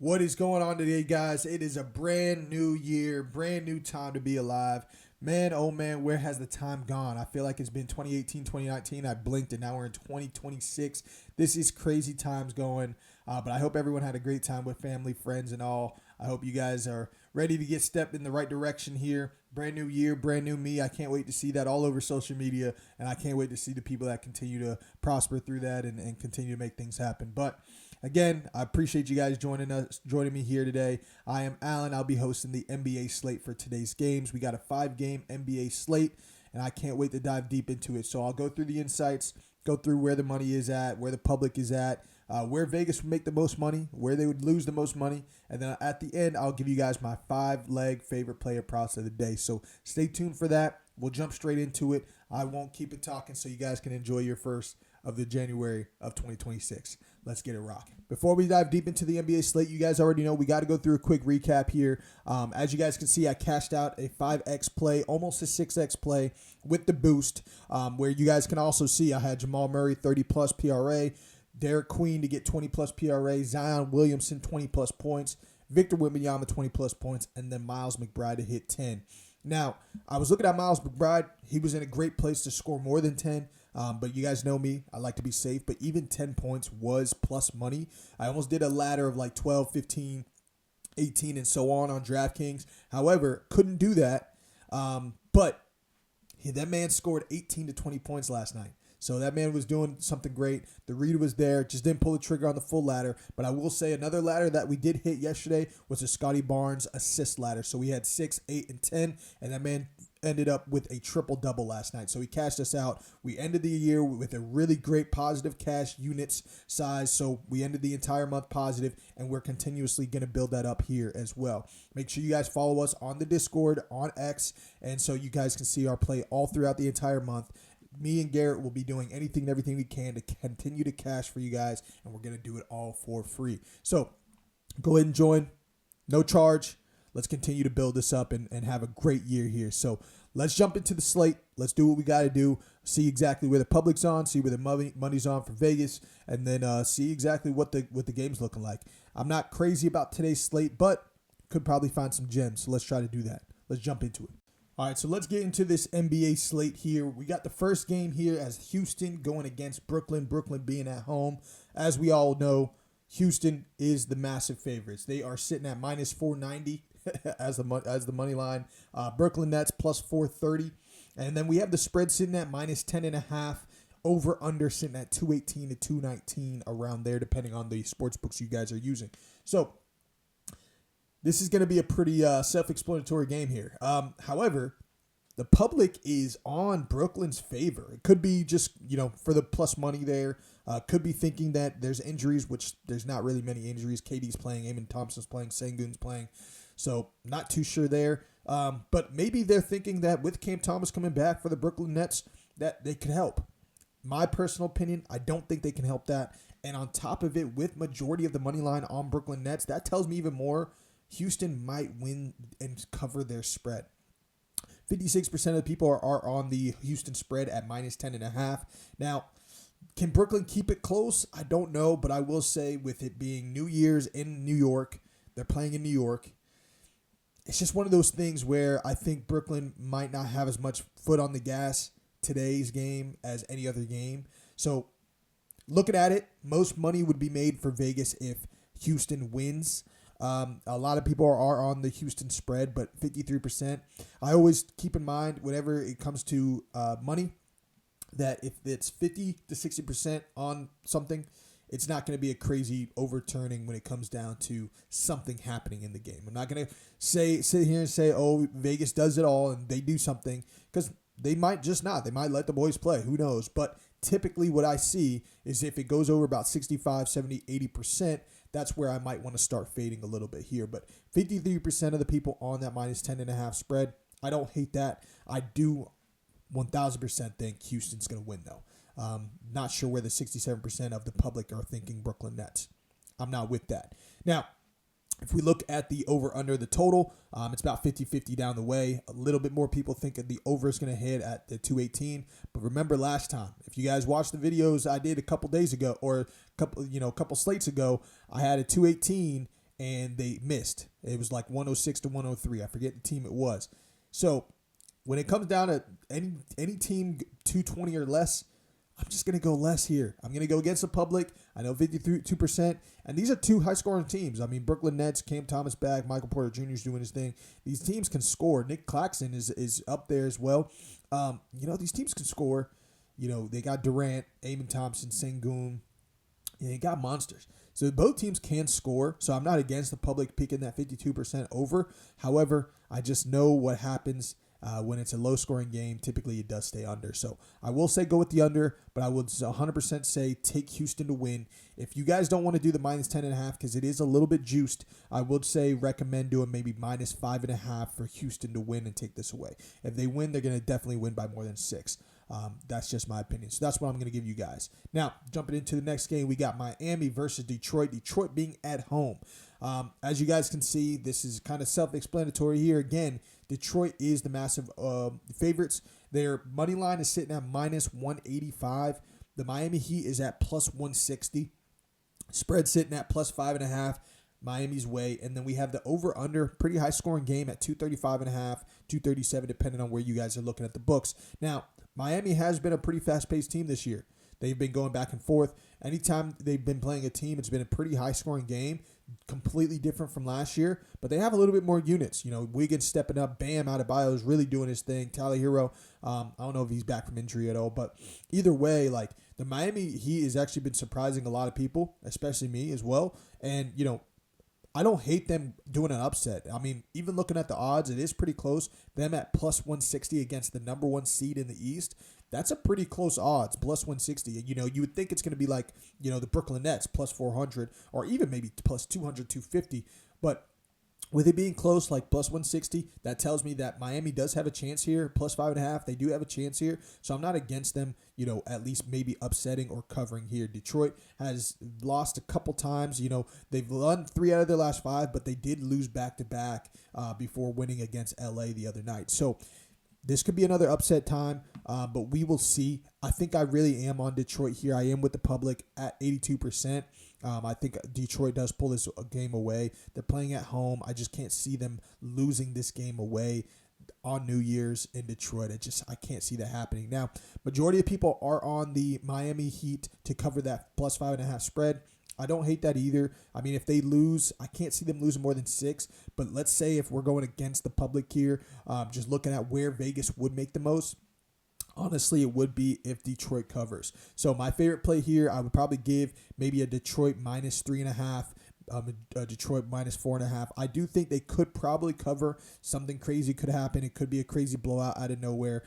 What is going on today, guys? It is a brand new year, brand new time to be alive. Man, oh man, where has the time gone? I feel like it's been 2018, 2019. I blinked and now we're in 2026. This is crazy times going, but I hope everyone had a great time with family, friends, and all. I hope you guys are ready to get stepped in the right direction here. Brand new year, brand new me. I can't wait to see that all over social media, and I can't wait to see the people that continue to prosper through that and continue to make things happen. But again, I appreciate you guys joining me here today. I am Alan. I'll be hosting the NBA slate for today's games. We got a 5-game NBA slate, and I can't wait to dive deep into it. So I'll go through the insights, go through where the money is at, where the public is at, where Vegas would make the most money, where they would lose the most money, and then at the end, I'll give you guys my 5-leg favorite player props of the day. So stay tuned for that. We'll jump straight into it. I won't keep it talking so you guys can enjoy your first of the January of 2026. Let's get it rocking. Before we dive deep into the NBA slate, you guys already know we got to go through a quick recap here. As you guys can see, I cashed out a 5x play, almost a 6x play with the boost, where you guys can also see I had Jamal Murray 30-plus PRA, Derek Queen to get 20-plus PRA, Zion Williamson 20-plus points, Victor Wembanyama 20-plus points, and then Miles McBride to hit 10. Now, I was looking at Miles McBride. He was in a great place to score more than 10. But you guys know me. I like to be safe. But even 10 points was plus money. I almost did a ladder of like 12, 15, 18, and so on DraftKings. However, couldn't do that. But that man scored 18 to 20 points last night. So that man was doing something great. The read was there. Just didn't pull the trigger on the full ladder. But I will say another ladder that we did hit yesterday was a Scotty Barnes assist ladder. So we had 6, 8, and 10. And that man ended up with a triple-double last night. So he cashed us out. We ended the year with a really great positive cash units size. So we ended the entire month positive, and we're continuously going to build that up here as well. Make sure you guys follow us on the Discord, on X, and so you guys can see our play all throughout the entire month. Me and Garrett will be doing anything and everything we can to continue to cash for you guys, and we're going to do it all for free. So go ahead and join. No charge. Let's continue to build this up and have a great year here. So let's jump into the slate. Let's do what we got to do. See exactly where the public's on. See where the money's on for Vegas. And then see exactly what the game's looking like. I'm not crazy about today's slate, but could probably find some gems. So let's try to do that. Let's jump into it. All right, so let's get into this NBA slate here. We got the first game here as Houston going against Brooklyn. Brooklyn being at home. As we all know, Houston is the massive favorites. They are sitting at minus 490 as the money line. Brooklyn Nets plus 430. And then we have the spread sitting at minus 10.5. Over under sitting at 218 to 219 around there, depending on the sports books you guys are using. So this is going to be a pretty self-explanatory game here. However, the public is on Brooklyn's favor. It could be just, for the plus money there. Could be thinking that there's injuries, which there's not really many injuries. KD's playing, Amen Thompson's playing, Sengun's playing. So not too sure there. But maybe they're thinking that with Cam Thomas coming back for the Brooklyn Nets, that they could help. My personal opinion, I don't think they can help that. And on top of it, with majority of the money line on Brooklyn Nets, that tells me even more Houston might win and cover their spread. 56% of the people are on the Houston spread at minus 10.5. Now, can Brooklyn keep it close? I don't know, but I will say with it being New Year's in New York, they're playing in New York. It's just one of those things where I think Brooklyn might not have as much foot on the gas today's game as any other game. So looking at it, most money would be made for Vegas if Houston wins. A lot of people are on the Houston spread, but 53%. I always keep in mind whenever it comes to money that if it's 50 to 60% on something, it's not going to be a crazy overturning when it comes down to something happening in the game. I'm not going to sit here and say, oh, Vegas does it all and they do something, because they might just not. They might let the boys play. Who knows? But typically what I see is if it goes over about 65, 70, 80%, that's where I might want to start fading a little bit here. But 53% of the people on that minus 10.5 spread, I don't hate that. I do 1,000% think Houston's going to win, though. Not sure where the 67% of the public are thinking Brooklyn Nets. I'm not with that. Now, if we look at the over-under the total, it's about 50-50 down the way. A little bit more people think that the over is going to hit at the 218. But remember last time, if you guys watched the videos I did a couple days ago or a couple slates ago, I had a 218 and they missed. It was like 106 to 103. I forget the team it was. So when it comes down to any team 220 or less, I'm just going to go less here. I'm going to go against the public. I know 52%. And these are two high-scoring teams. I mean, Brooklyn Nets, Cam Thomas back, Michael Porter Jr. is doing his thing. These teams can score. Nick Claxton is up there as well. These teams can score. They got Durant, Amen Thompson, Sengun. They got monsters. So both teams can score. So I'm not against the public picking that 52% over. However, I just know what happens when it's a low-scoring game. Typically, it does stay under. So I will say go with the under, but I would 100% say take Houston to win. If you guys don't want to do the minus 10.5 because it is a little bit juiced, I would say recommend doing maybe minus 5.5 for Houston to win and take this away. If they win, they're going to definitely win by more than 6. That's just my opinion. So that's what I'm going to give you guys. Now, jumping into the next game, we got Miami versus Detroit. Detroit being at home. As you guys can see, this is kind of self-explanatory here. Again, Detroit is the massive favorites. Their money line is sitting at minus 185. The Miami Heat is at plus 160. Spread sitting at plus 5.5. Miami's way. And then we have the over-under, pretty high-scoring game at 235.5, 237, depending on where you guys are looking at the books. Now, Miami has been a pretty fast-paced team this year. They've been going back and forth. Anytime they've been playing a team, it's been a pretty high-scoring game, completely different from last year. But they have a little bit more units. Wiggins stepping up. Bam Adebayo is really doing his thing. Tyler Hero, I don't know if he's back from injury at all. But either way, the Miami Heat has actually been surprising a lot of people, especially me as well. And, I don't hate them doing an upset. I mean, even looking at the odds, it is pretty close. Them at plus 160 against the number 1 seed in the East. That's a pretty close odds, plus 160. You would think it's going to be like, the Brooklyn Nets, plus 400, or even maybe plus 200, 250. But with it being close, like plus 160, that tells me that Miami does have a chance here. Plus 5.5, they do have a chance here. So I'm not against them, at least maybe upsetting or covering here. Detroit has lost a couple times. They've won 3 out of their last 5, but they did lose back-to-back before winning against LA the other night. So this could be another upset time, but we will see. I think I really am on Detroit here. I am with the public at 82%. I think Detroit does pull this game away. They're playing at home. I just can't see them losing this game away on New Year's in Detroit. I can't see that happening. Now, majority of people are on the Miami Heat to cover that plus 5.5 spread. I don't hate that either. I mean, if they lose, I can't see them losing more than 6. But let's say if we're going against the public here, just looking at where Vegas would make the most, honestly, it would be if Detroit covers. So my favorite play here, I would probably give maybe a Detroit minus 3.5, a Detroit minus 4.5. I do think they could probably cover. Something crazy could happen. It could be a crazy blowout out of nowhere.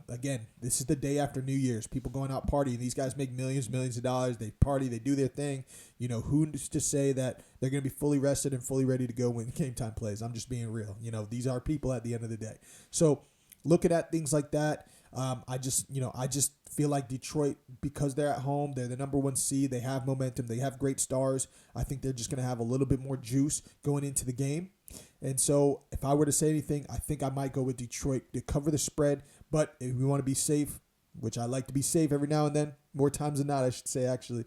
Again, this is the day after New Year's. People going out partying. These guys make millions of dollars. They party. They do their thing. Who's to say that they're going to be fully rested and fully ready to go when game time plays? I'm just being real. These are people at the end of the day. So looking at things like that, I just feel like Detroit, because they're at home, they're the number 1 seed. They have momentum. They have great stars. I think they're just going to have a little bit more juice going into the game. And so if I were to say anything, I think I might go with Detroit to cover the spread. But if we want to be safe, which I like to be safe every now and then, more times than not, I should say, actually,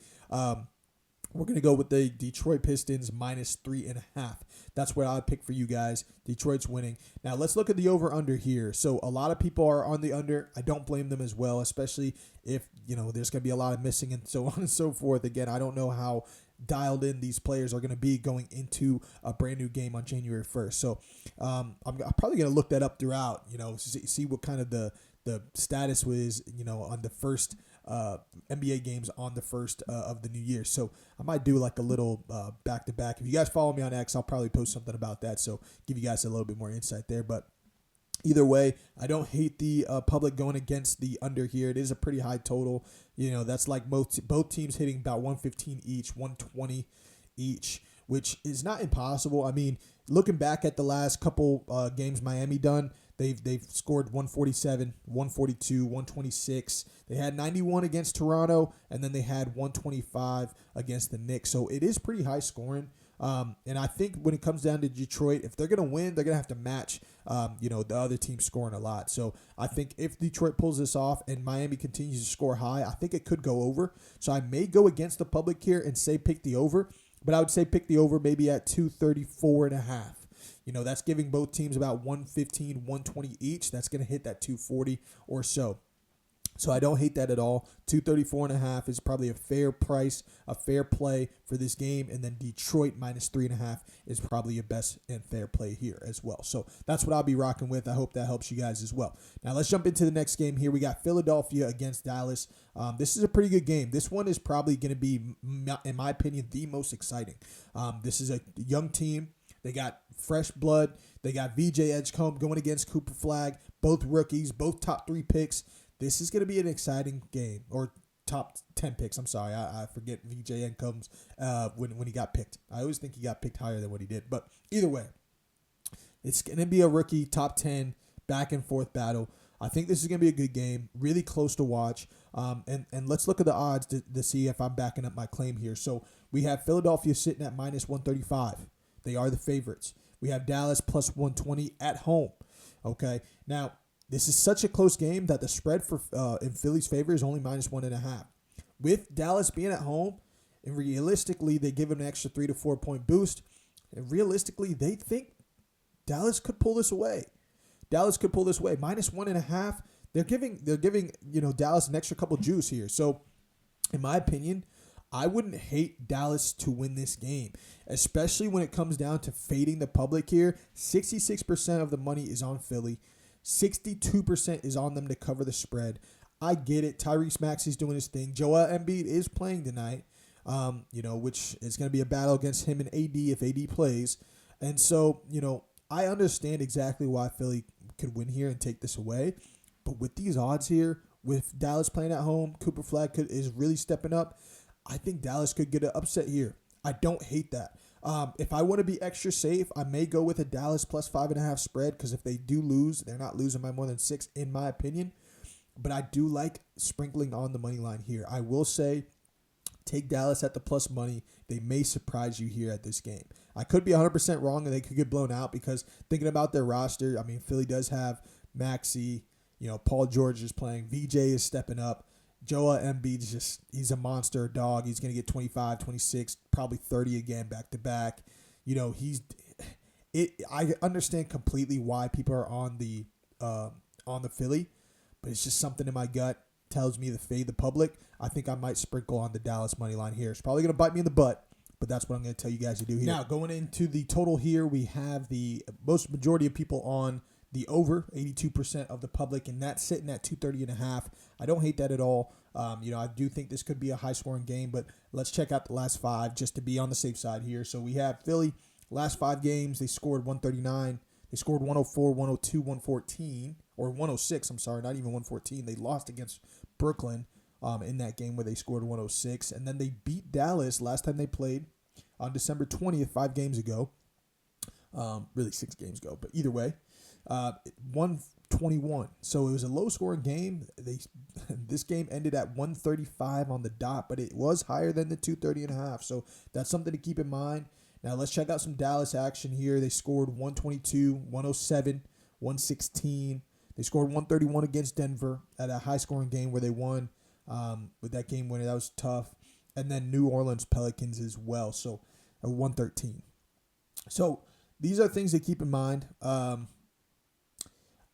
we're going to go with the Detroit Pistons minus 3.5. That's what I would pick for you guys. Detroit's winning. Now, let's look at the over-under here. So, a lot of people are on the under. I don't blame them as well, especially if, there's going to be a lot of missing and so on and so forth. Again, I don't know how dialed in these players are going to be going into a brand new game on January 1st. So, I'm probably going to look that up throughout, see what kind of the status was, on the first NBA games on the first of the new year. So I might do like a little back-to-back. If you guys follow me on X, I'll probably post something about that. So give you guys a little bit more insight there. But either way, I don't hate the public going against the under here. It is a pretty high total. That's like both teams hitting about 115 each, 120 each, which is not impossible. I mean, looking back at the last couple games Miami done, they've scored 147, 142, 126. They had 91 against Toronto, and then they had 125 against the Knicks. So it is pretty high scoring. And I think when it comes down to Detroit, if they're going to win, they're going to have to match, the other team scoring a lot. So I think if Detroit pulls this off and Miami continues to score high, I think it could go over. So I may go against the public here and say pick the over. But I would say pick the over maybe at 234.5. That's giving both teams about 115, 120 each. That's going to hit that 240 or so. So I don't hate that at all. 234.5 is probably a fair price, a fair play for this game. And then Detroit minus 3.5 is probably your best and fair play here as well. So that's what I'll be rocking with. I hope that helps you guys as well. Now let's jump into the next game here. We got Philadelphia against Dallas. This is a pretty good game. This one is probably going to be, in my opinion, the most exciting. This is a young team. They got fresh blood. They got VJ Edgecombe going against Cooper Flagg. Both rookies, both top 3 picks. This is going to be an exciting game, or top 10 picks. I'm sorry. I forget VJ Edgecombe's when he got picked. I always think he got picked higher than what he did. But either way, it's going to be a rookie top 10 back and forth battle. I think this is going to be a good game, really close to watch. And let's look at the odds to see if I'm backing up my claim here. So we have Philadelphia sitting at minus 135. They are the favorites. We have Dallas plus 120 at home. Okay. Now, this is such a close game that the spread for in Philly's favor is only minus 1.5. With Dallas being at home, and realistically, they give an extra 3 to 4 point boost. And realistically, they think Dallas could pull this away. Dallas could pull this away. Minus 1.5. They're giving Dallas an extra couple juice here. So, in my opinion, I wouldn't hate Dallas to win this game, especially when it comes down to fading the public here. 66% of the money is on Philly. 62% is on them to cover the spread. I get it. Tyrese Maxey's doing his thing. Joel Embiid is playing tonight, which is going to be a battle against him and AD if AD plays. And so, I understand exactly why Philly could win here and take this away. But with these odds here, with Dallas playing at home, Cooper Flagg is really stepping up. I think Dallas could get an upset here. I don't hate that. If I want to be extra safe, I may go with a Dallas plus 5.5 spread, because if they do lose, they're not losing by more than 6, in my opinion. But I do like sprinkling on the money line here. I will say, take Dallas at the plus money. They may surprise you here at this game. I could be 100% wrong, and they could get blown out, because thinking about their roster, I mean, Philly does have Maxey. Paul George is playing. VJ is stepping up. Joel Embiid he's a monster dog. He's going to get 25, 26, probably 30 again back to back. I understand completely why people are on the Philly, but it's just something in my gut tells me to fade the public. I think I might sprinkle on the Dallas money line here. It's probably going to bite me in the butt, but that's what I'm going to tell you guys to do here. Now, going into the total here, we have the majority of people on the over, 82% of the public, and that's sitting at 230.5. I don't hate that at all. I do think this could be a high-scoring game, but let's check out the last 5 just to be on the safe side here. So we have Philly, last 5 games, they scored 139. They scored 104, 102, 114, or 106, I'm sorry, not even 114. They lost against Brooklyn in that game where they scored 106. And then they beat Dallas last time they played on December 20th, 5 games ago. Really 6 games ago, but either way. 121. So it was a low-scoring game. This game ended at 135 on the dot, but it was higher than the 230.5. So that's something to keep in mind. Now let's check out some Dallas action here. They scored 122, 107, 116. They scored 131 against Denver at a high-scoring game where they won with that game winner. That was tough. And then New Orleans Pelicans as well. So 113. So these are things to keep in mind.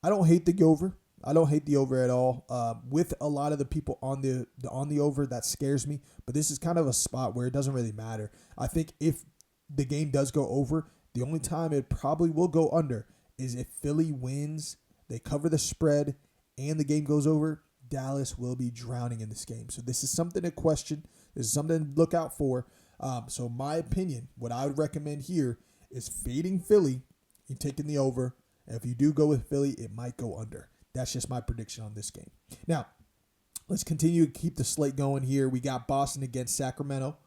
I don't hate the over. I don't hate the over at all. With a lot of the people on the over, that scares me. But this is kind of a spot where it doesn't really matter. I think if the game does go over, the only time it probably will go under is if Philly wins, they cover the spread, and the game goes over. Dallas will be drowning in this game. So this is something to question. This is something to look out for. So my opinion, what I would recommend here is fading Philly and taking the over. And if you do go with Philly, it might go under. That's just my prediction on this game. Now, let's continue to keep the slate going here. We got Boston against Sacramento.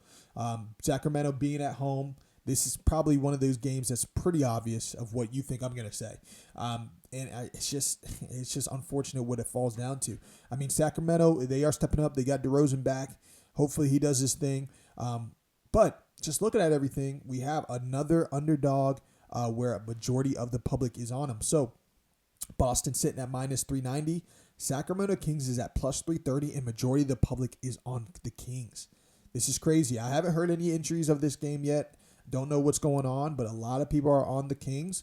Sacramento being at home. This is probably one of those games that's pretty obvious of what you think I'm going to say. It's just unfortunate what it falls down to. I mean, Sacramento, they are stepping up. They got DeRozan back. Hopefully he does his thing. But just looking at everything, we have another underdog where a majority of the public is on them. So Boston sitting at minus 390. Sacramento Kings is at plus 330, and majority of the public is on the Kings. This is crazy. I haven't heard any injuries of this game yet. Don't know what's going on, but a lot of people are on the Kings.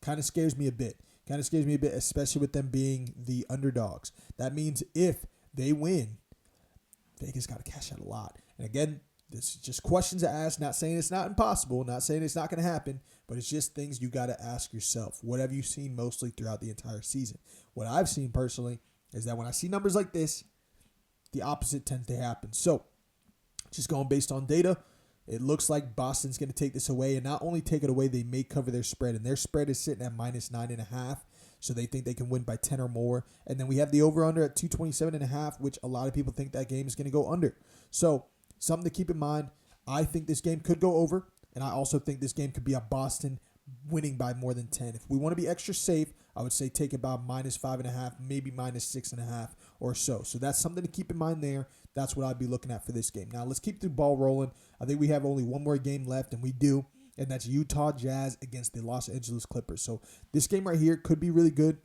Kind of scares me a bit. Especially with them being the underdogs. That means if they win, Vegas got to cash out a lot. And again, this is just questions to ask. Not saying it's not impossible. Not saying it's not going to happen. But it's just things you got to ask yourself. What have you seen mostly throughout the entire season? What I've seen personally is that when I see numbers like this, the opposite tends to happen. So, just going based on data, it looks like Boston's going to take this away. And not only take it away, they may cover their spread. And their spread is sitting at -9.5. So they think they can win by 10 or more. And then we have the over-under at 227.5, which a lot of people think that game is going to go under. So something to keep in mind. I think this game could go over. And I also think this game could be a Boston winning by more than 10. If we want to be extra safe, I would say take about -5.5, maybe -6.5 or so. So that's something to keep in mind there. That's what I'd be looking at for this game. Now let's keep the ball rolling. I think we have only one more game left, and we do. And that's Utah Jazz against the Los Angeles Clippers. So this game right here could be really good.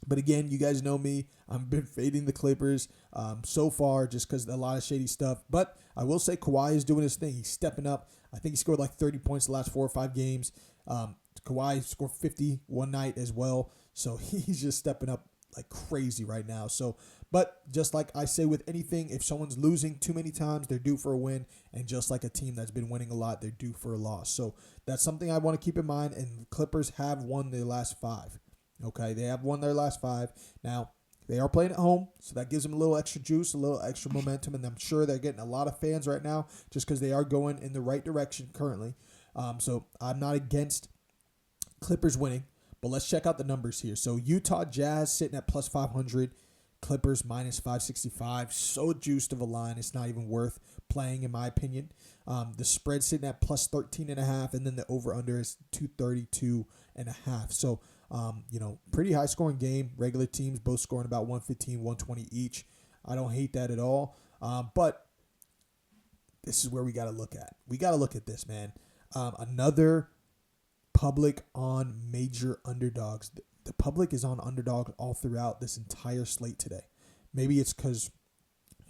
But again, you guys know me. I've been fading the Clippers so far just because a lot of shady stuff. But I will say Kawhi is doing his thing. He's stepping up. I think he scored like 30 points the last 4 or 5 games. Kawhi scored 50 one night as well. So he's just stepping up like crazy right now. So, but just like I say with anything, if someone's losing too many times, they're due for a win. And just like a team that's been winning a lot, they're due for a loss. So that's something I want to keep in mind. And the Clippers have won their last 5. Okay, they have won their last 5. Now, they are playing at home, so that gives them a little extra juice, a little extra momentum, and I'm sure they're getting a lot of fans right now just because they are going in the right direction currently. So I'm not against Clippers winning, but let's check out the numbers here. So Utah Jazz sitting at +500, Clippers -565. So juiced of a line, it's not even worth playing in my opinion. The spread sitting at +13.5, and then the over/under is 232.5. So pretty high scoring game. Regular teams both scoring about 115, 120 each. I don't hate that at all. But this is where we got to look at. We got to look at this, man. Another public on major underdogs. The public is on underdog all throughout this entire slate today. Maybe it's because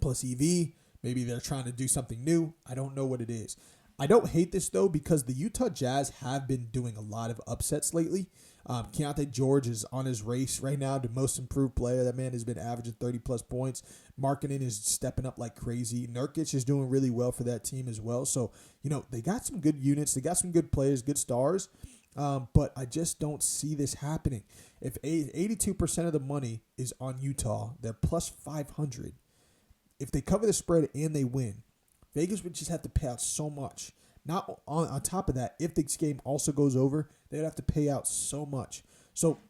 plus EV. Maybe they're trying to do something new. I don't know what it is. I don't hate this, though, because the Utah Jazz have been doing a lot of upsets lately. Keontae George is on his race right now, the most improved player. That man has been averaging 30-plus points. Markkanen is stepping up like crazy. Nurkic is doing really well for that team as well. So, they got some good units. They got some good players, good stars. But I just don't see this happening. If 82% of the money is on Utah, they're +500. If they cover the spread and they win, Vegas would just have to pay out so much. Not on top of that, if this game also goes over, they'd have to pay out so much. So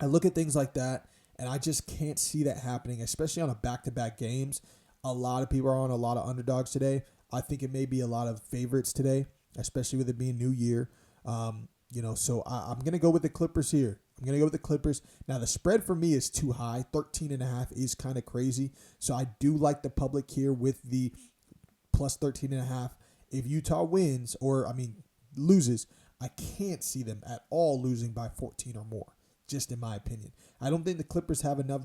I look at things like that, and I just can't see that happening, especially on a back-to-back games. A lot of people are on a lot of underdogs today. I think it may be a lot of favorites today, especially with it being New Year. So I'm going to go with the Clippers here. Now, the spread for me is too high. 13.5 is kind of crazy. So I do like the public here with the +13.5. If Utah wins loses, I can't see them at all losing by 14 or more, just in my opinion. I don't think the Clippers have enough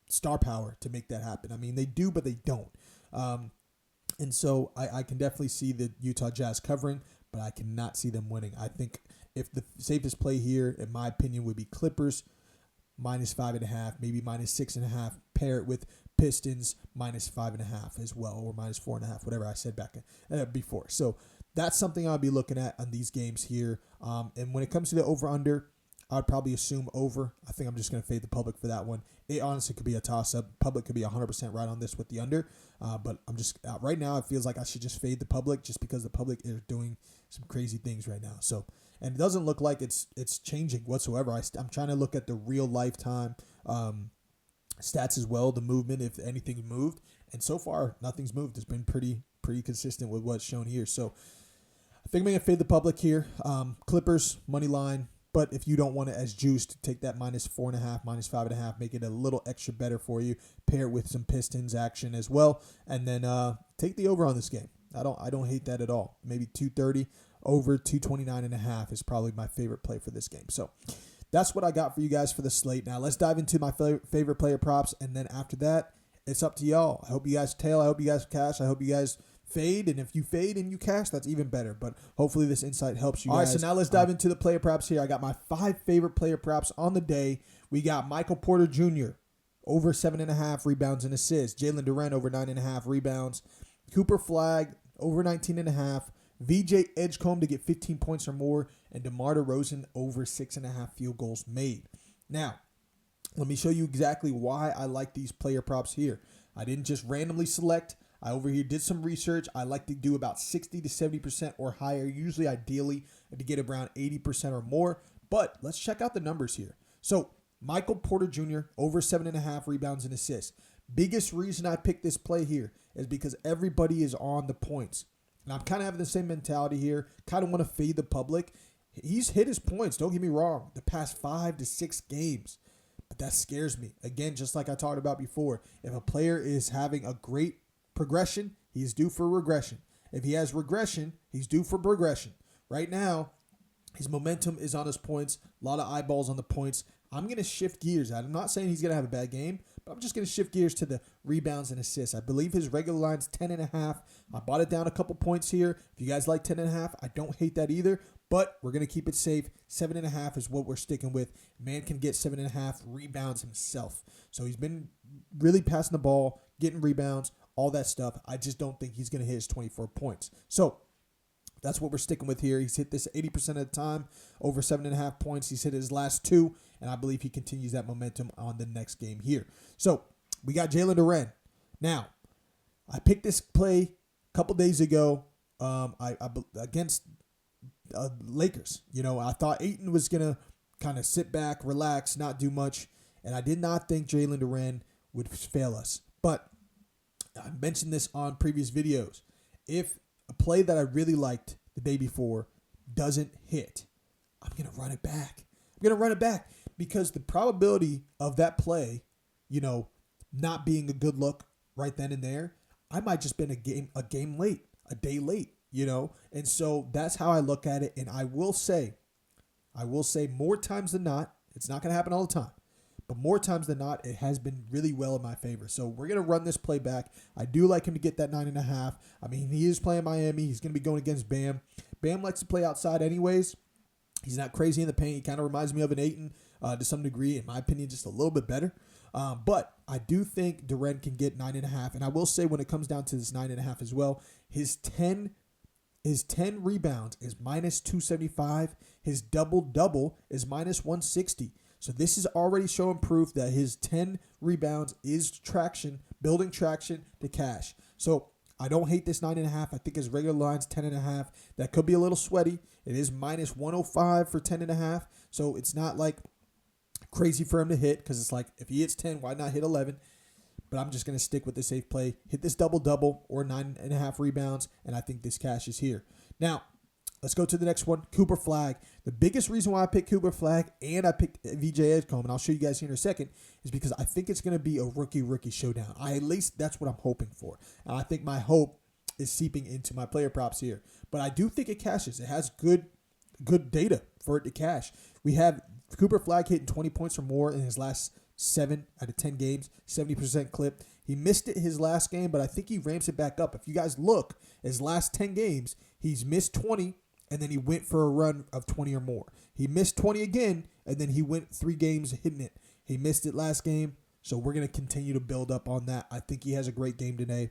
star power to make that happen. I mean, they do, but they don't. And so I can definitely see the Utah Jazz covering, but I cannot see them winning. I think if the safest play here, in my opinion, would be Clippers -5.5, maybe -6.5. Pair it with Pistons -5.5 as well, or -4.5, whatever I said back before. So that's something I'll be looking at on these games here. And when it comes to the over/under, I'd probably assume over. I think I'm just going to fade the public for that one. It honestly could be a toss-up. Public could be 100% right on this with the under. But I'm just right now, it feels like I should just fade the public just because the public is doing some crazy things right now. So, and it doesn't look like it's changing whatsoever. I'm trying to look at the real lifetime stats as well, the movement, if anything's moved. And so far, nothing's moved. It's been pretty consistent with what's shown here. So I think I'm going to fade the public here. Clippers, money line. But if you don't want it as juiced, take that -4.5, -5.5, make it a little extra better for you. Pair it with some Pistons action as well. And then take the over on this game. I don't hate that at all. Maybe 230 over 229.5 is probably my favorite play for this game. So that's what I got for you guys for the slate. Now let's dive into my favorite player props, and then after that, It's up to y'all. I hope you guys tail. I hope you guys cash. I hope you guys fade. And if you fade and you cash, that's even better. But hopefully this insight helps you guys. All right, so now let's dive into the player props here. I got my 5 favorite player props on the day. We got Michael Porter Jr., over 7.5 rebounds and assists. Jalen Duren, over 9.5 rebounds. Cooper Flagg, over 19.5. VJ Edgecombe to get 15 points or more. And DeMar DeRozan, over 6.5 field goals made. Now, let me show you exactly why I like these player props here. I didn't just randomly select. I over here did some research. I like to do about 60 to 70% or higher, usually ideally to get around 80% or more. But let's check out the numbers here. So Michael Porter Jr., over 7.5 rebounds and assists. Biggest reason I picked this play here is because everybody is on the points. And I'm kind of having the same mentality here. Kind of want to fade the public. He's hit his points, don't get me wrong, the past 5 to 6 games. But that scares me. Again, just like I talked about before, if a player is having a great progression, he's due for regression. If he has regression, he's due for progression. Right now, his momentum is on his points. A lot of eyeballs on the points. I'm going to shift gears. I'm not saying he's going to have a bad game, but I'm just going to shift gears to the rebounds and assists. I believe his regular line's 10.5. I bought it down a couple points here. If you guys like 10.5, I don't hate that either, but we're going to keep it safe. 7.5 is what we're sticking with. Man can get 7.5 rebounds himself. So he's been really passing the ball, getting rebounds, all that stuff. I just don't think he's going to hit his 24 points. So that's what we're sticking with here. He's hit this 80% of the time, over 7.5 points. He's hit his last 2, and I believe he continues that momentum on the next game here. So we got Jalen Duren. Now, I picked this play a couple days ago against Lakers. You know, I thought Ayton was going to kind of sit back, relax, not do much, and I did not think Jalen Duren would fail us. But I mentioned this on previous videos. If a play that I really liked the day before doesn't hit, I'm going to run it back. I'm going to run it back because the probability of that play, you know, not being a good look right then and there, I might just been a game late, a day late, you know? And so that's how I look at it. And I will say more times than not, it's not going to happen all the time, but more times than not, it has been really well in my favor. So we're going to run this play back. I do like him to get that 9.5. I mean, he is playing Miami. He's going to be going against Bam. Bam likes to play outside anyways. He's not crazy in the paint. He kind of reminds me of an Ayton to some degree, in my opinion, just a little bit better. But I do think Duren can get 9.5. And I will say when it comes down to this 9.5 as well, his 10 rebounds is minus 275. His double-double is minus 160. So this is already showing proof that his 10 rebounds is traction, building traction to cash. So I don't hate this 9.5. I think his regular line's 10.5. That could be a little sweaty. It is minus 105 for 10.5. So it's not like crazy for him to hit because it's like if he hits 10, why not hit 11? But I'm just going to stick with the safe play. Hit this double-double or 9.5 rebounds, and I think this cash is here. Now, let's go to the next one, Cooper Flagg. The biggest reason why I picked Cooper Flagg and I picked VJ Edgecombe, and I'll show you guys here in a second, is because I think it's going to be a rookie showdown. At least that's what I'm hoping for. And I think my hope is seeping into my player props here. But I do think it cashes. It has good data for it to cash. We have Cooper Flagg hitting 20 points or more in his last 7 out of 10 games, 70% clip. He missed it his last game, but I think he ramps it back up. If you guys look, his last 10 games, he's missed 20, and then he went for a run of 20 or more. He missed 20 again, and then he went 3 games hitting it. He missed it last game, so we're going to continue to build up on that. I think he has a great game today.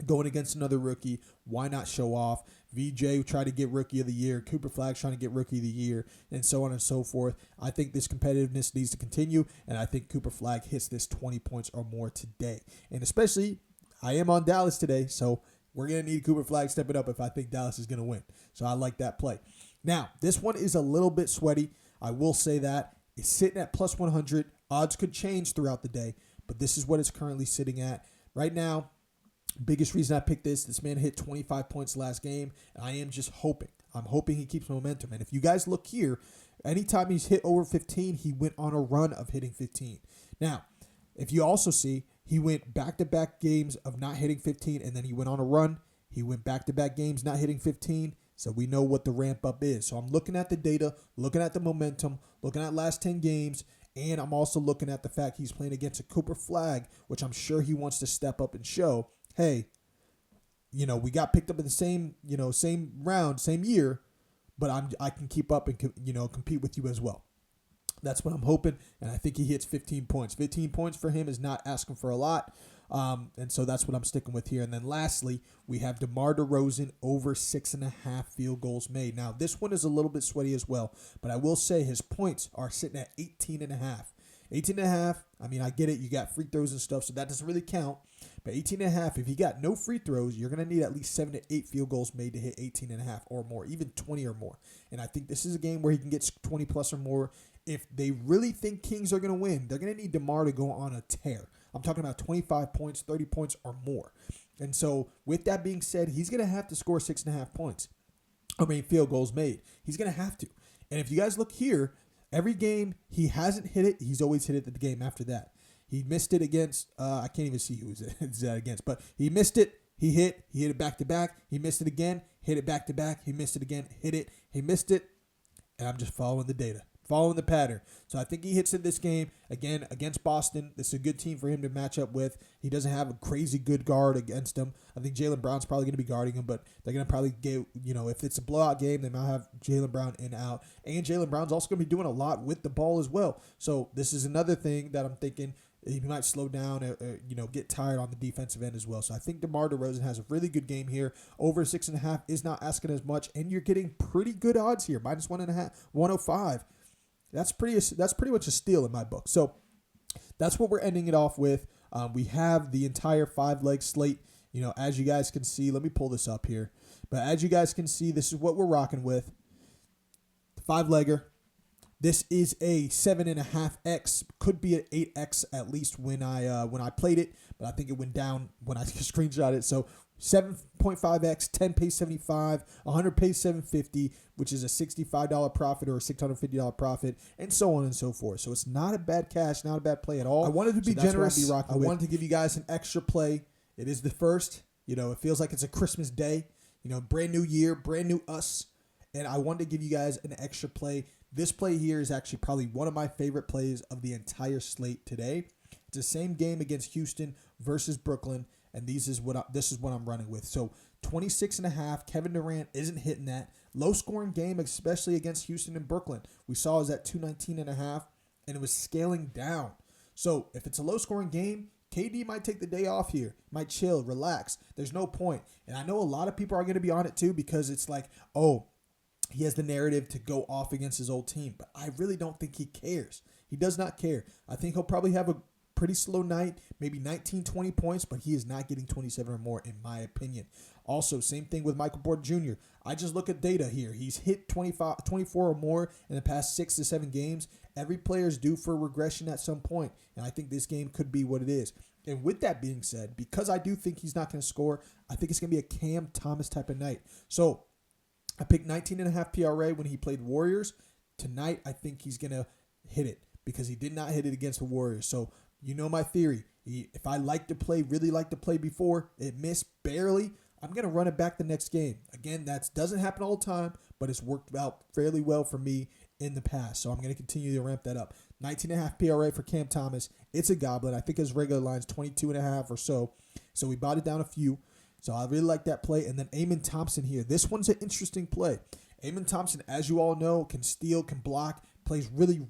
Going against another rookie, why not show off? VJ tried to get Rookie of the Year. Cooper Flagg's trying to get Rookie of the Year, and so on and so forth. I think this competitiveness needs to continue, and I think Cooper Flagg hits this 20 points or more today. And especially, I am on Dallas today, so we're going to need Cooper Flagg stepping up if I think Dallas is going to win. So I like that play. Now, this one is a little bit sweaty. I will say that. It's sitting at plus 100. Odds could change throughout the day, but this is what it's currently sitting at. Right now, biggest reason I picked this man hit 25 points last game, and I am just hoping. I'm hoping he keeps momentum. And if you guys look here, anytime he's hit over 15, he went on a run of hitting 15. Now, if you also see, he went back-to-back games of not hitting 15, and then he went on a run. He went back-to-back games not hitting 15, so we know what the ramp-up is. So I'm looking at the data, looking at the momentum, looking at last 10 games, And I'm also looking at the fact he's playing against a Cooper Flag, which I'm sure he wants to step up and show, hey, we got picked up in the same round, same year, but I can keep up and compete with you as well. That's what I'm hoping, and I think he hits 15 points. 15 points for him is not asking for a lot, and so that's what I'm sticking with here. And then lastly, we have DeMar DeRozan over 6.5 field goals made. Now, this one is a little bit sweaty as well, but I will say his points are sitting at 18.5. 18.5, I mean, I get it. You got free throws and stuff, so that doesn't really count. But 18.5, if you got no free throws, you're going to need at least 7 to 8 field goals made to hit 18.5 or more, even 20 or more. And I think this is a game where he can get 20 plus or more. If they really think Kings are going to win, they're going to need DeMar to go on a tear. I'm talking about 25 points, 30 points or more. And so with that being said, he's going to have to score 6.5 points. Field goals made. He's going to have to. And if you guys look here, every game he hasn't hit it, he's always hit it the game after that. He missed it against, I can't even see who was that against, but he missed it, he hit it back-to-back, he missed it again, hit it back-to-back, he missed it again, hit it, he missed it, and I'm just following the data, following the pattern. So I think he hits it this game, again, against Boston. This is a good team for him to match up with. He doesn't have a crazy good guard against him. I think Jaylen Brown's probably going to be guarding him, but they're going to probably get, if it's a blowout game, they might have Jaylen Brown in out. And Jaylen Brown's also going to be doing a lot with the ball as well. So this is another thing that I'm thinking he might slow down or get tired on the defensive end as well. So I think DeMar DeRozan has a really good game here. Over 6.5 is not asking as much, and you're getting pretty good odds here. -1.5, 105. That's pretty much a steal in my book. So that's what we're ending it off with. We have the entire 5-leg slate. As you guys can see, let me pull this up here. But as you guys can see, this is what we're rocking with. 5-legger. This is a 7.5x, could be an 8x at least when I played it, but I think it went down when I screenshot it. So 7.5x, 10 pays 75, 100 pays 750, which is a $65 profit or a $650 profit, and so on and so forth. So it's not a bad cash, not a bad play at all. I wanted to be generous. I wanted to give you guys an extra play. It is the first. It feels like it's a Christmas day. Brand new year, brand new us, and I wanted to give you guys an extra play. This play here is actually probably one of my favorite plays of the entire slate today. It's the same game against Houston versus Brooklyn, and this is what I'm running with. So 26.5, Kevin Durant isn't hitting that. Low scoring game, especially against Houston and Brooklyn. We saw it was at 219.5, and it was scaling down. So if it's a low scoring game, KD might take the day off here, might chill, relax. There's no point. And I know a lot of people are going to be on it too because it's like, oh, he has the narrative to go off against his old team, but I really don't think he cares. He does not care. I think he'll probably have a pretty slow night, maybe 19, 20 points, but he is not getting 27 or more in my opinion. Also, same thing with Michael Porter Jr. I just look at data here. He's hit 24 or more in the past 6 to 7 games. Every player is due for regression at some point, and I think this game could be what it is. And with that being said, because I do think he's not going to score, I think it's going to be a Cam Thomas type of night. So I picked 19.5 PRA when he played Warriors. Tonight, I think he's going to hit it because he did not hit it against the Warriors. So, my theory. If I really like to play before, it missed barely, I'm going to run it back the next game. Again, that doesn't happen all the time, but it's worked out fairly well for me in the past. So I'm going to continue to ramp that up. 19.5 PRA for Cam Thomas. It's a goblin. I think his regular line's 22.5 or so. So we bought it down a few. So I really like that play. And then Amen Thompson here. This one's an interesting play. Amen Thompson, as you all know, can steal, can block, plays really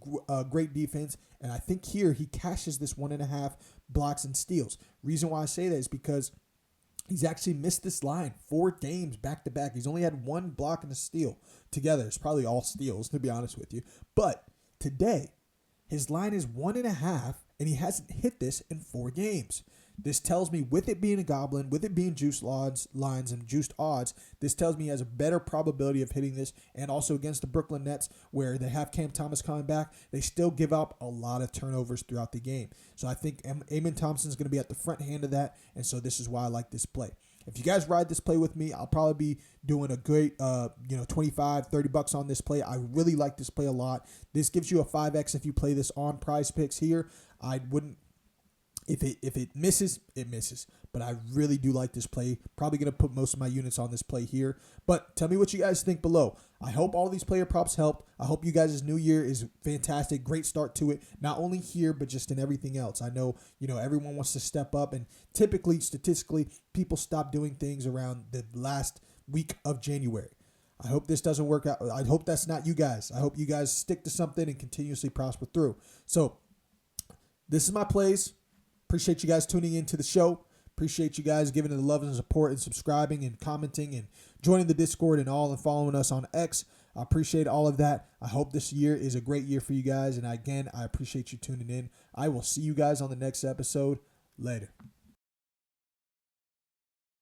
great defense. And I think here he cashes this 1.5 blocks and steals. Reason why I say that is because he's actually missed this line 4 games back to back. He's only had 1 block and a steal together. It's probably all steals, to be honest with you. But today, his line is 1.5, and he hasn't hit this in 4 games. This tells me, with it being a goblin, with it being juiced lines and juiced odds, this tells me he has a better probability of hitting this. And also against the Brooklyn Nets, where they have Cam Thomas coming back, they still give up a lot of turnovers throughout the game. So I think Amen Thompson is going to be at the front hand of that, and so this is why I like this play. If you guys ride this play with me, I'll probably be doing a great, $25, $30 on this play. I really like this play a lot. This gives you a 5x if you play this on Prize Picks here. I wouldn't If it misses, it misses. But I really do like this play. Probably going to put most of my units on this play here. But tell me what you guys think below. I hope all these player props helped. I hope you guys' new year is fantastic. Great start to it. Not only here, but just in everything else. I know, everyone wants to step up. And typically, statistically, people stop doing things around the last week of January. I hope this doesn't work out. I hope that's not you guys. I hope you guys stick to something and continuously prosper through. So this is my plays. Appreciate you guys tuning into the show. Appreciate you guys giving it the love and support and subscribing and commenting and joining the Discord and all and following us on X. I appreciate all of that. I hope this year is a great year for you guys. And again, I appreciate you tuning in. I will see you guys on the next episode. Later.